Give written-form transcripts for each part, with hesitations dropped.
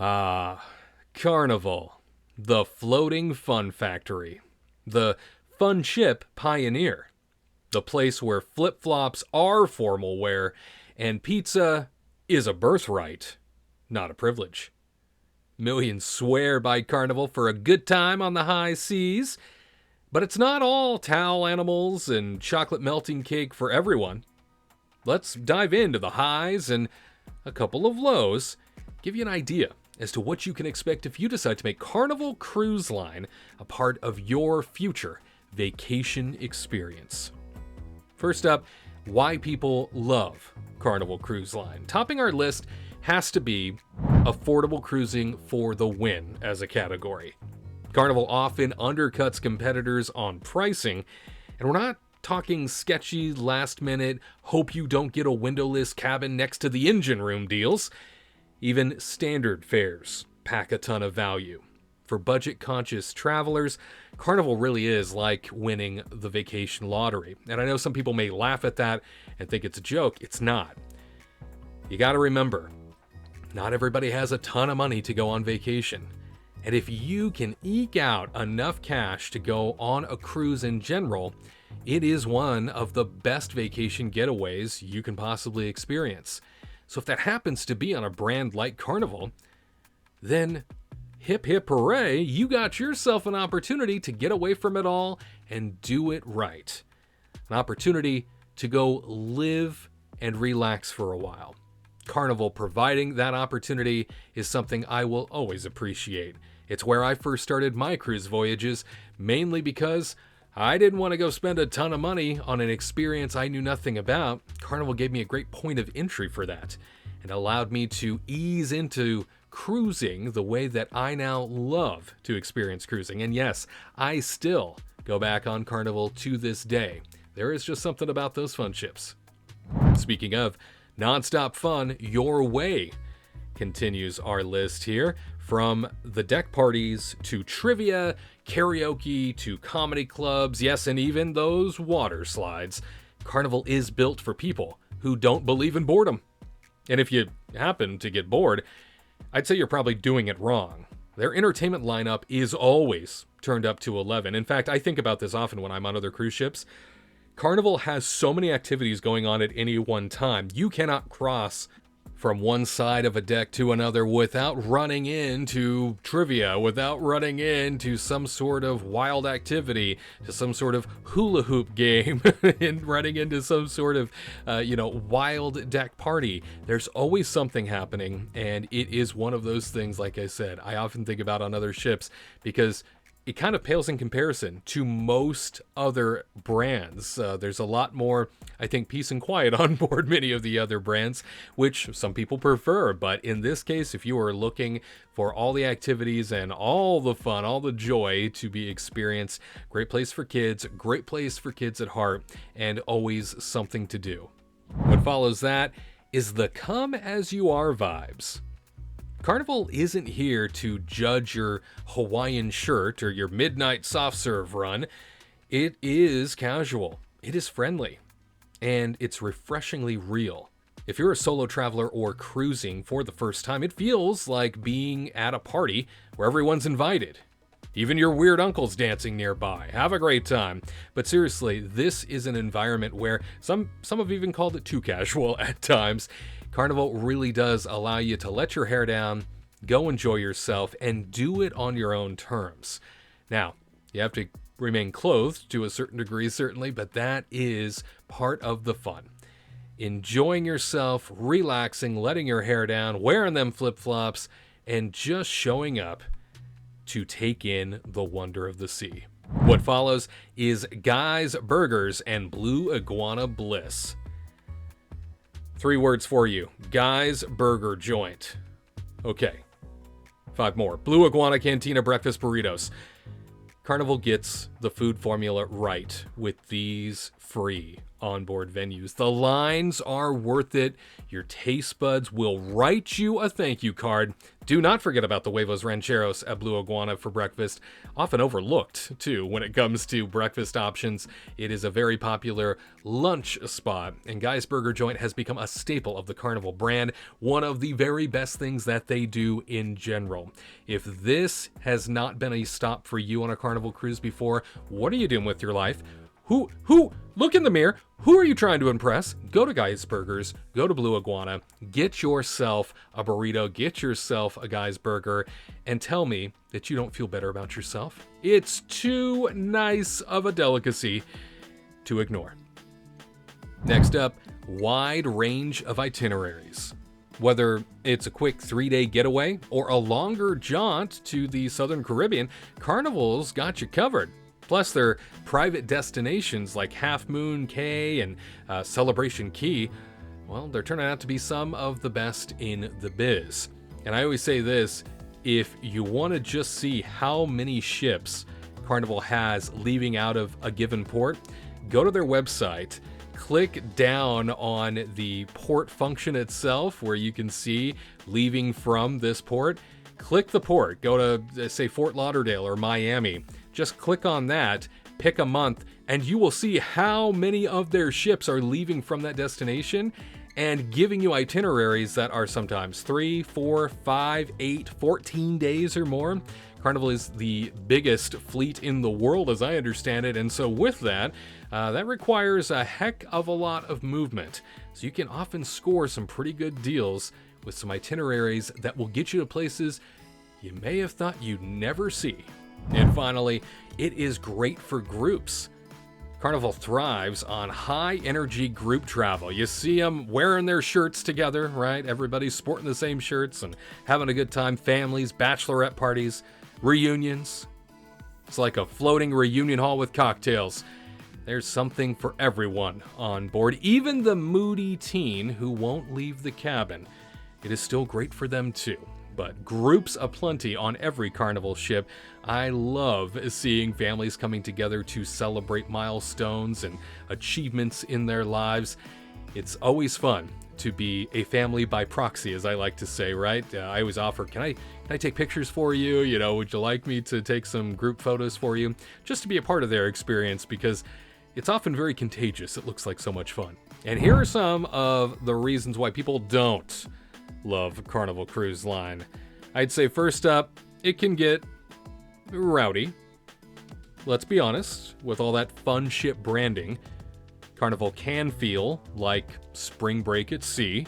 Ah, Carnival, the floating fun factory, the fun ship pioneer, the place where flip-flops are formal wear and pizza is a birthright, not a privilege. Millions swear by Carnival for a good time on the high seas, but it's not all towel animals and chocolate melting cake for everyone. Let's dive into the highs and a couple of lows, give you an idea as to what you can expect if you decide to make Carnival Cruise Line a part of your future vacation experience. First up, why people love Carnival Cruise Line. Topping our list has to be affordable cruising for the win as a category. Carnival often undercuts competitors on pricing, and we're not talking sketchy last minute, hope you don't get a windowless cabin next to the engine room deals. Even standard fares pack a ton of value. For budget-conscious travelers, Carnival really is like winning the vacation lottery. And I know some people may laugh at that and think it's a joke. It's not. You gotta remember, not everybody has a ton of money to go on vacation. And if you can eke out enough cash to go on a cruise in general, it is one of the best vacation getaways you can possibly experience. So if that happens to be on a brand like Carnival, then hip hip hooray, you got yourself an opportunity to get away from it all and do it right. An opportunity to go live and relax for a while. Carnival providing that opportunity is something I will always appreciate. It's where I first started my cruise voyages, mainly because I didn't want to go spend a ton of money on an experience I knew nothing about. Carnival gave me a great point of entry for that and allowed me to ease into cruising the way that I now love to experience cruising. And yes, I still go back on Carnival to this day. There is just something about those fun ships. Speaking of nonstop fun, your way continues our list here. From the deck parties to trivia, karaoke to comedy clubs, yes, and even those water slides, Carnival is built for people who don't believe in boredom. And if you happen to get bored, I'd say you're probably doing it wrong. Their entertainment lineup is always turned up to 11. In fact, I think about this often when I'm on other cruise ships. Carnival has so many activities going on at any one time. You cannot cross from one side of a deck to another without running into trivia, without running into some sort of wild activity, to some sort of hula hoop game, and running into some sort of, wild deck party. There's always something happening, and it is one of those things, like I said, I often think about on other ships because it kind of pales in comparison to most other brands. There's a lot more, I think, peace and quiet on board many of the other brands, which some people prefer. But in this case, if you are looking for all the activities and all the fun, all the joy to be experienced, great place for kids at heart, and always something to do. What follows that is the come as you are vibes. Carnival isn't here to judge your Hawaiian shirt or your midnight soft serve run. It is casual, it is friendly, and it's refreshingly real. If you're a solo traveler or cruising for the first time, it feels like being at a party where everyone's invited. Even your weird uncle's dancing nearby. Have a great time. But seriously, this is an environment where some have even called it too casual at times. Carnival really does allow you to let your hair down, go enjoy yourself, and do it on your own terms. Now, you have to remain clothed to a certain degree, certainly, but that is part of the fun. Enjoying yourself, relaxing, letting your hair down, wearing them flip-flops, and just showing up to take in the wonder of the sea. What follows is Guy's Burgers and Blue Iguana Bliss. 3 words for you. Guy's Burger Joint. Okay. 5 more. Blue Iguana Cantina Breakfast Burritos. Carnival gets the food formula right with these free onboard venues. The lines are worth it. Your taste buds will write you a thank you card. Do not forget about the huevos rancheros at Blue Iguana for breakfast. Often overlooked, too, when it comes to breakfast options. It is a very popular lunch spot, and Guy's Burger Joint has become a staple of the Carnival brand, one of the very best things that they do in general. If this has not been a stop for you on a Carnival cruise before, what are you doing with your life? Look in the mirror. Who are you trying to impress? Go to Guy's Burgers, go to Blue Iguana, get yourself a burrito, get yourself a Guy's Burger, and tell me that you don't feel better about yourself. It's too nice of a delicacy to ignore. Next up, wide range of itineraries. Whether it's a quick 3-day getaway or a longer jaunt to the Southern Caribbean, Carnival's got you covered. Plus, their private destinations like Half Moon Cay and Celebration Key, well, they're turning out to be some of the best in the biz. And I always say this, if you want to just see how many ships Carnival has leaving out of a given port, go to their website, click down on the port function itself where you can see leaving from this port. Click the port, go to, say, Fort Lauderdale or Miami. Just click on that, pick a month, and you will see how many of their ships are leaving from that destination and giving you itineraries that are sometimes 3, 4, 5, 8, 14 days or more. Carnival is the biggest fleet in the world, as I understand it, and so with that, that requires a heck of a lot of movement. So you can often score some pretty good deals with some itineraries that will get you to places you may have thought you'd never see. And finally, it is great for groups. Carnival thrives on high-energy group travel. You see them wearing their shirts together, right? Everybody's sporting the same shirts and having a good time. Families, bachelorette parties, reunions. It's like a floating reunion hall with cocktails. There's something for everyone on board, even the moody teen who won't leave the cabin. It is still great for them too. But groups aplenty on every Carnival ship. I love seeing families coming together to celebrate milestones and achievements in their lives. It's always fun to be a family by proxy, as I like to say, right? I always offer, can I take pictures for you? You know, would you like me to take some group photos for you? Just to be a part of their experience, because it's often very contagious. It looks like so much fun. And here are some of the reasons why people don't love Carnival Cruise Line. I'd say first up, it can get rowdy. Let's be honest, with all that fun ship branding, Carnival can feel like spring break at sea.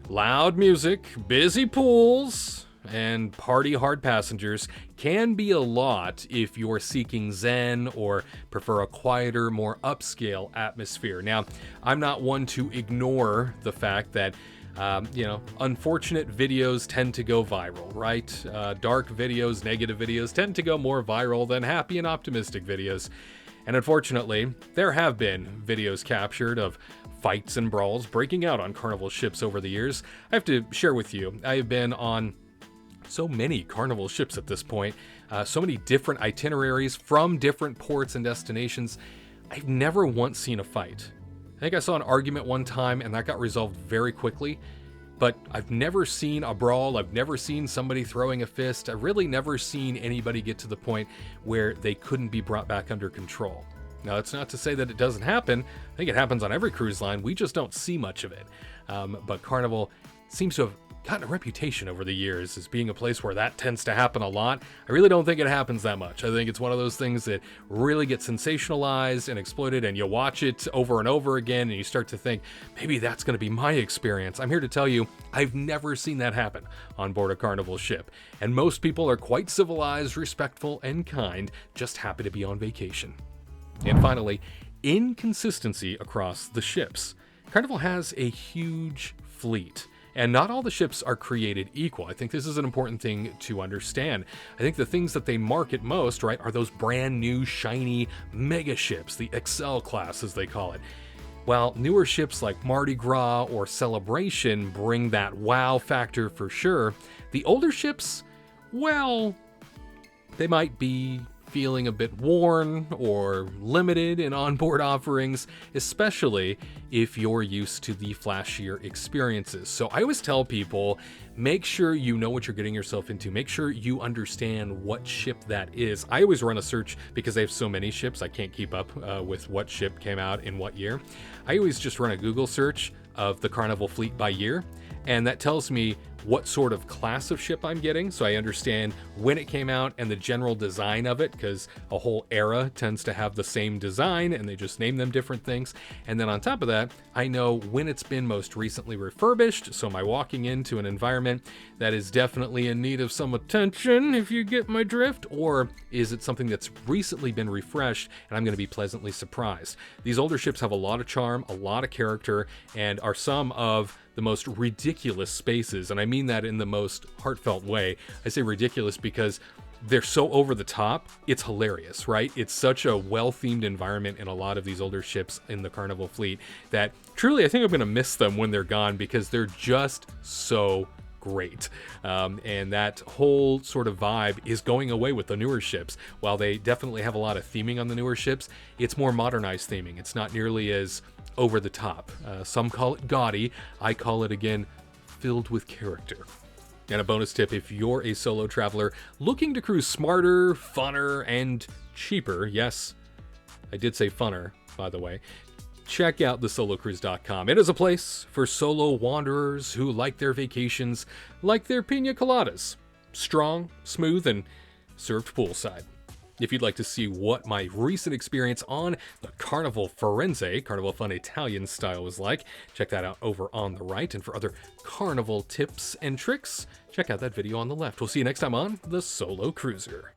Loud music, busy pools, and party hard passengers can be a lot if you're seeking zen or prefer a quieter, more upscale atmosphere. Now, I'm not one to ignore the fact that unfortunate videos tend to go viral, right? Dark videos, negative videos tend to go more viral than happy and optimistic videos. And unfortunately, there have been videos captured of fights and brawls breaking out on Carnival ships over the years. I have to share with you, I have been on so many Carnival ships at this point, so many different itineraries from different ports and destinations. I've never once seen a fight. I think I saw an argument one time and that got resolved very quickly, but I've never seen a brawl. I've never seen somebody throwing a fist. I've really never seen anybody get to the point where they couldn't be brought back under control. Now, that's not to say that it doesn't happen. I think it happens on every cruise line. We just don't see much of it. But Carnival seems to have gotten a reputation over the years as being a place where that tends to happen a lot. I really don't think it happens that much. I think it's one of those things that really gets sensationalized and exploited, and you watch it over and over again and you start to think, maybe that's going to be my experience. I'm here to tell you, I've never seen that happen on board a Carnival ship. And most people are quite civilized, respectful, and kind, just happy to be on vacation. And finally, inconsistency across the ships. Carnival has a huge fleet. And not all the ships are created equal. I think this is an important thing to understand. I think the things that they market most, right, are those brand new, shiny mega ships, the Excel class as they call it. While newer ships like Mardi Gras or Celebration bring that wow factor for sure, the older ships, well, they might be feeling a bit worn or limited in onboard offerings, especially if you're used to the flashier experiences. So I always tell people, make sure you know what you're getting yourself into. Make sure you understand what ship that is. I always run a search because I have so many ships, I can't keep up with what ship came out in what year. I always just run a Google search of the Carnival fleet by year, and that tells me what sort of class of ship I'm getting, so I understand when it came out and the general design of it, because a whole era tends to have the same design and they just name them different things. And then on top of that, I know when it's been most recently refurbished, so am I walking into an environment that is definitely in need of some attention, if you get my drift, or is it something that's recently been refreshed and I'm going to be pleasantly surprised. These older ships have a lot of charm, a lot of character, and are some of the most ridiculous spaces, and I mean that in the most heartfelt way. I say ridiculous because they're so over the top, it's hilarious, right? It's such a well-themed environment in a lot of these older ships in the Carnival fleet that truly I think I'm gonna miss them when they're gone because they're just so great. And that whole sort of vibe is going away with the newer ships. While they definitely have a lot of theming on the newer ships, it's more modernized theming. It's not nearly as over the top. Some call it gaudy. I call it, again, filled with character. And a bonus tip, if you're a solo traveler looking to cruise smarter, funner, and cheaper, yes, I did say funner, by the way, check out thesolocruise.com. It is a place for solo wanderers who like their vacations like their pina coladas. Strong, smooth, and served poolside. If you'd like to see what my recent experience on the Carnival Firenze, Carnival Fun Italian style, was like, check that out over on the right. And for other Carnival tips and tricks, check out that video on the left. We'll see you next time on The Solo Cruiser.